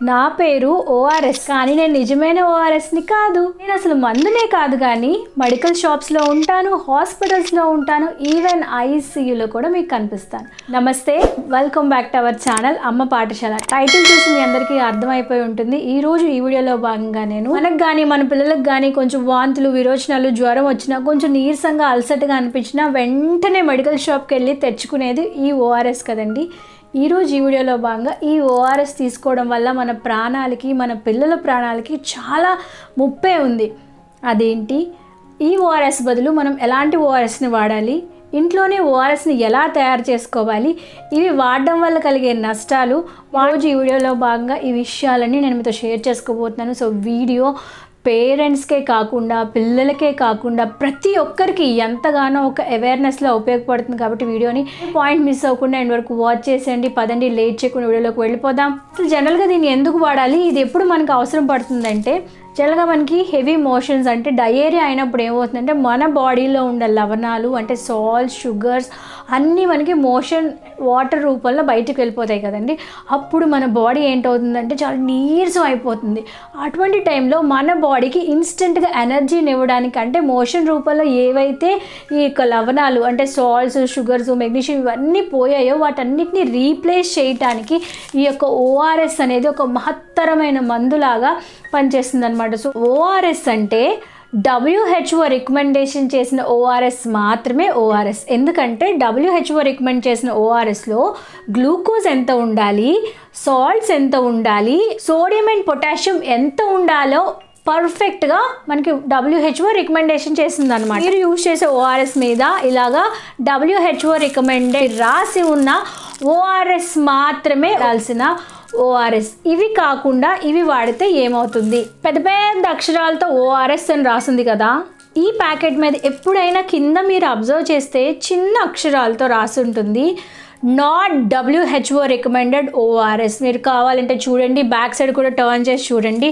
నా పేరు ఓఆర్ఎస్, కానీ నేను నిజమైన ఓఆర్ఎస్ని కాదు. నేను అసలు మందునే కాదు, కానీ మెడికల్ షాప్స్లో ఉంటాను, హాస్పిటల్స్లో ఉంటాను, ఈవెన్ ఐసీయూలో కూడా మీకు కనిపిస్తాను. నమస్తే, welcome back to our channel అమ్మ పాఠశాల. టైటిల్ చూసి మీ అందరికీ అర్థమైపోయి ఉంటుంది. ఈరోజు ఈ వీడియోలో భాగంగా నేను మనకు కానీ మన పిల్లలకు కానీ కొంచెం వాంతులు, విరోచనాలు, జ్వరం వచ్చినా, కొంచెం నీరసంగా అలసటగా అనిపించినా వెంటనే మెడికల్ షాప్కి వెళ్ళి తెచ్చుకునేది ఈ ఓఆర్ఎస్ కదండి. ఈరోజు ఈ వీడియోలో భాగంగా ఈ ఓఆర్ఎస్ తీసుకోవడం వల్ల మన ప్రాణాలకి, మన పిల్లల ప్రాణాలకి చాలా ముప్పే ఉంది. అదేంటి, ఈ ఓఆర్ఎస్ బదులు మనం ఎలాంటి ఓఆర్ఎస్ని వాడాలి, ఇంట్లోనే ఓఆర్ఎస్ని ఎలా తయారు చేసుకోవాలి, ఇవి వాడడం వల్ల కలిగే నష్టాలు, రోజు ఈ వీడియోలో భాగంగా ఈ విషయాలన్నీ నేను మీతో షేర్ చేసుకోబోతున్నాను. సో వీడియో పేరెంట్స్కే కాకుండా, పిల్లలకే కాకుండా ప్రతి ఒక్కరికి ఎంతగానో ఒక అవేర్నెస్లో ఉపయోగపడుతుంది. కాబట్టి వీడియోని పాయింట్ మిస్ అవ్వకుండా ఎండ్ వరకు వాచ్ చేసేయండి. పదండి, లేట్ చేయకుండా వీడియోలోకి వెళ్ళిపోదాం. అసలు జనరల్గా దీన్ని ఎందుకు వాడాలి, ఇది ఎప్పుడు మనకు అవసరం పడుతుందంటే, జనరల్గా మనకి హెవీ మోషన్స్ అంటే డయేరియా అయినప్పుడు ఏమవుతుందంటే మన బాడీలో ఉండే లవణాలు అంటే సాల్ట్స్, షుగర్స్ అన్నీ మనకి మోషన్ వాటర్ రూపంలో బయటికి వెళ్ళిపోతాయి కదండి. అప్పుడు మన బాడీ ఏంటవుతుందంటే చాలా నీరసం అయిపోతుంది. అటువంటి టైంలో మన బాడీకి ఇన్స్టెంట్గా ఎనర్జీని ఇవ్వడానికి, అంటే మోషన్ రూపంలో ఏవైతే ఈ యొక్క లవణాలు అంటే సాల్ట్స్, షుగర్స్, మెగ్నీషియం ఇవన్నీ పోయాయో వాటన్నిటిని రీప్లేస్ చేయడానికి ఈ యొక్క ఓఆర్ఎస్ అనేది ఒక మహత్తరమైన మందులాగా పనిచేస్తుంది అనమాట. సో ఓఆర్ఎస్ అంటే WHO రికమెండేషన్ చేసిన ఓఆర్ఎస్ మాత్రమే ఓఆర్ఎస్. ఎందుకంటే WHO రికమెండ్ చేసిన ఓఆర్ఎస్లో గ్లూకోజ్ ఎంత ఉండాలి, సాల్ట్స్ ఎంత ఉండాలి, సోడియం అండ్ పొటాషియం ఎంత ఉండాలో పర్ఫెక్ట్గా మనకి WHO రికమెండేషన్ చేసింది అనమాట. మీరు యూజ్ చేసే ఓఆర్ఎస్ మీద ఇలాగా WHO రికమెండెడ్ రాసి ఉన్న ఓఆర్ఎస్ మాత్రమే రాల్సిన ఓఆర్ఎస్. ఇవి కాకుండా ఇవి వాడితే ఏమవుతుంది, పెద్ద పెద్ద అక్షరాలతో ఓఆర్ఎస్ అని రాసింది కదా. ఈ ప్యాకెట్ మీద ఎప్పుడైనా కింద మీరు అబ్జర్వ్ చేస్తే చిన్న అక్షరాలతో రాసి ఉంటుంది నాట్ WHO రికమెండెడ్ ఓఆర్ఎస్. మీరు కావాలంటే చూడండి, బ్యాక్ సైడ్ కూడా టర్న్ చేసి చూడండి,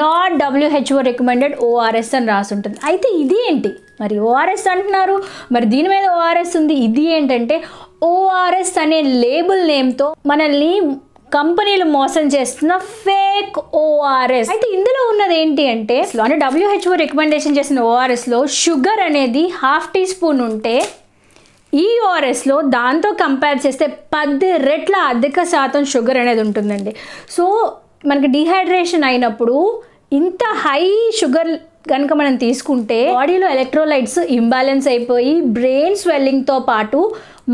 నాట్ WHO రికమెండెడ్ ఓఆర్ఎస్ అని రాసి ఉంటుంది. అయితే ఇది ఏంటి మరి, ఓఆర్ఎస్ అంటున్నారు, మరి దీని మీద ఓఆర్ఎస్ ఉంది. ఇది ఏంటంటే ఓఆర్ఎస్ అనే లేబుల్ నేమ్తో మనల్ని కంపెనీలు మోసం చేస్తున్న ఫేక్ ఓఆర్ఎస్. అయితే ఇందులో ఉన్నది ఏంటి అంటే WHO రికమెండేషన్ చేసిన ఓఆర్ఎస్లో షుగర్ అనేది 1/2 టీ స్పూన్ ఉంటే ఈ ఓఆర్ఎస్లో దాంతో కంపేర్ చేస్తే 10 రెట్ల అధిక శాతం షుగర్ అనేది ఉంటుందండి. సో మనకి డీహైడ్రేషన్ అయినప్పుడు ఇంత హై షుగర్ కనుక మనం తీసుకుంటే బాడీలో ఎలక్ట్రోలైట్స్ ఇంబ్యాలెన్స్ అయిపోయి బ్రెయిన్ స్వెల్లింగ్తో పాటు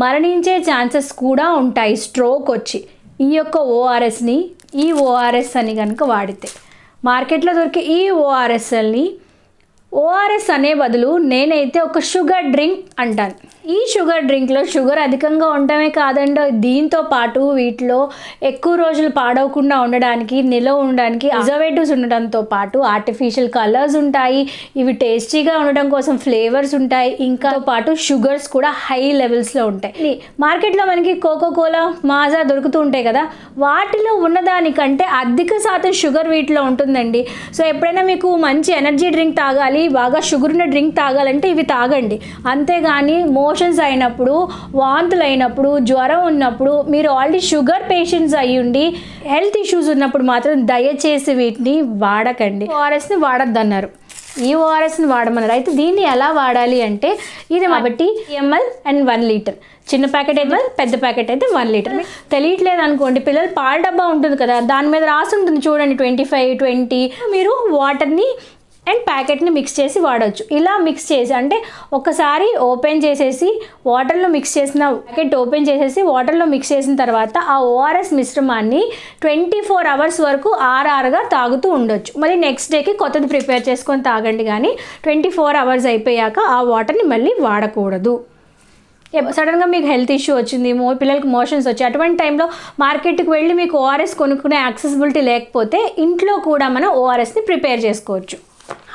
మరణించే ఛాన్సెస్ కూడా ఉంటాయి, స్ట్రోక్ వచ్చి. ఈ యొక్క ఓఆర్ఎస్ని, ఈ ఓఆర్ఎస్ అని కనుక వాడితే మార్కెట్లో దొరికే ఈ ఓఆర్ఎస్ఎల్ని ఓఆర్ఎస్ అనే బదులు నేనైతే ఒక షుగర్ డ్రింక్ అంటాను. ఈ షుగర్ డ్రింక్లో షుగర్ అధికంగా ఉండటమే కాదండి, దీంతో పాటు వీటిలో ఎక్కువ రోజులు పాడవకుండా ఉండడానికి, నిలవ ఉండడానికి ప్రిజర్వేటివ్స్ ఉండడంతో పాటు ఆర్టిఫిషియల్ కలర్స్ ఉంటాయి. ఇవి టేస్టీగా ఉండడం కోసం ఫ్లేవర్స్ ఉంటాయి. ఇంకా పాటు షుగర్స్ కూడా హై లెవెల్స్లో ఉంటాయి. మార్కెట్లో మనకి కోకోకోలా, మాజా దొరుకుతూ ఉంటాయి కదా, వాటిలో ఉన్నదానికంటే అధిక శాతం షుగర్ వీటిలో ఉంటుందండి. సో ఎప్పుడైనా మీకు మంచి ఎనర్జీ డ్రింక్ తాగాలి, బాగా షుగర్ ఉన్న డ్రింక్ తాగాలంటే ఇవి తాగండి. అంతేగాని మోషన్స్ అయినప్పుడు, వాంతులు అయినప్పుడు, జ్వరం ఉన్నప్పుడు, మీరు ఆల్రెడీ షుగర్ పేషెంట్స్ అయ్యుండి హెల్త్ ఇష్యూస్ ఉన్నప్పుడు మాత్రం దయచేసి వీటిని వాడకండి. ఓఆర్ఎస్ని వాడద్దన్నారు, ఈ ఓఆర్ఎస్ని వాడమన్నారు. అయితే దీన్ని ఎలా వాడాలి అంటే, ఇది కాబట్టి ml అండ్ 1 లీటర్, చిన్న ప్యాకెట్ ml, పెద్ద ప్యాకెట్ అయితే 1 లీటర్. తెలియట్లేదు అనుకోండి, పిల్లలు పాల డబ్బా ఉంటుంది కదా, దాని మీద రాసి ఉంటుంది చూడండి 25, 20. మీరు వాటర్ని అండ్ ప్యాకెట్ని మిక్స్ చేసి వాడవచ్చు. ఇలా మిక్స్ చేసి అంటే ఒకసారి ఓపెన్ చేసేసి వాటర్లో మిక్స్ చేసిన ప్యాకెట్ ఓపెన్ చేసేసి వాటర్లో మిక్స్ చేసిన తర్వాత ఆ ఓఆర్ఎస్ మిశ్రమాన్ని 24 అవర్స్ వరకు ఆర్ఆర్గా తాగుతూ ఉండొచ్చు. మళ్ళీ నెక్స్ట్ డేకి కొత్తది ప్రిపేర్ చేసుకొని తాగండి, కానీ 24 అవర్స్ అయిపోయాక ఆ వాటర్ని మళ్ళీ వాడకూడదు. సడన్గా మీకు హెల్త్ ఇష్యూ వచ్చింది, పిల్లలకి మోషన్స్ వచ్చి, అటువంటి టైంలో మార్కెట్కి వెళ్ళి మీకు ఓఆర్ఎస్ కొనుక్కునే యాక్సెసిబిలిటీ లేకపోతే ఇంట్లో కూడా మనం ఓఆర్ఎస్ని ప్రిపేర్ చేసుకోవచ్చు.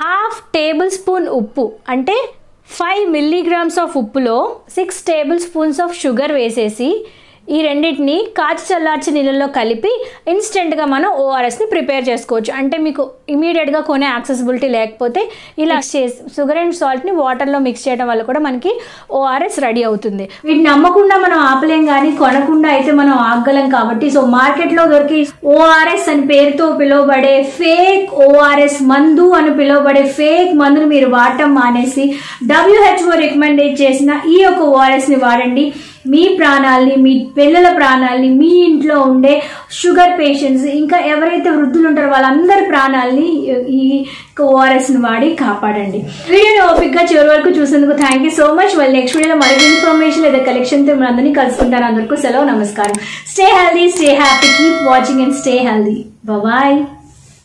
1/2 టేబుల్ స్పూన్ ఉప్పు అంటే 5 మిల్లీగ్రామ్స్ ఆఫ్ ఉప్పులో 6 టేబుల్ స్పూన్స్ ఆఫ్ షుగర్ వేసేసి ఈ రెండింటిని కాచి చల్లార్చి నీళ్ళలో కలిపి ఇన్స్టెంట్గా మనం ఓఆర్ఎస్ని ప్రిపేర్ చేసుకోవచ్చు. అంటే మీకు ఇమీడియట్గా కొనే యాక్సెసిబిలిటీ లేకపోతే ఇలా చేసి షుగర్ అండ్ సాల్ట్ని వాటర్లో మిక్స్ చేయడం వల్ల కూడా మనకి ఓఆర్ఎస్ రెడీ అవుతుంది. వీటిని నమ్మకుండా మనం ఆపలేం కానీ కొనకుండా అయితే మనం ఆగలం కాబట్టి సో మార్కెట్లో దొరికి ఓఆర్ఎస్ అని పేరుతో పిలువబడే ఫేక్ ఓఆర్ఎస్ మందు అని పిలువబడే ఫేక్ మందును మీరు వాడటం మానేసి WHO రికమెండేట్ చేసిన ఈ యొక్క ఓఆర్ఎస్ని వాడండి. మీ ప్రాణాలని, మీ పిల్లల ప్రాణాలని, మీ ఇంట్లో ఉండే షుగర్ పేషెంట్స్, ఇంకా ఎవరైతే వృద్ధులు ఉంటారో వాళ్ళందరి ప్రాణాలని ఈ ఓఆర్ఎస్ని వాడి కాపాడండి. వీడియోని ఓపిక్గా చివరి వరకు చూసేందుకు థ్యాంక్ యూ సో మచ్. వాళ్ళు నెక్స్ట్ వీడియోలో మరిన్ని ఇన్ఫర్మేషన్ లేదా కలెక్షన్తో మన అందరినీ కలుసుకుంటారు. అందరికీ సెలవు, నమస్కారం. Stay healthy, stay happy, keep watching and stay healthy. Bye.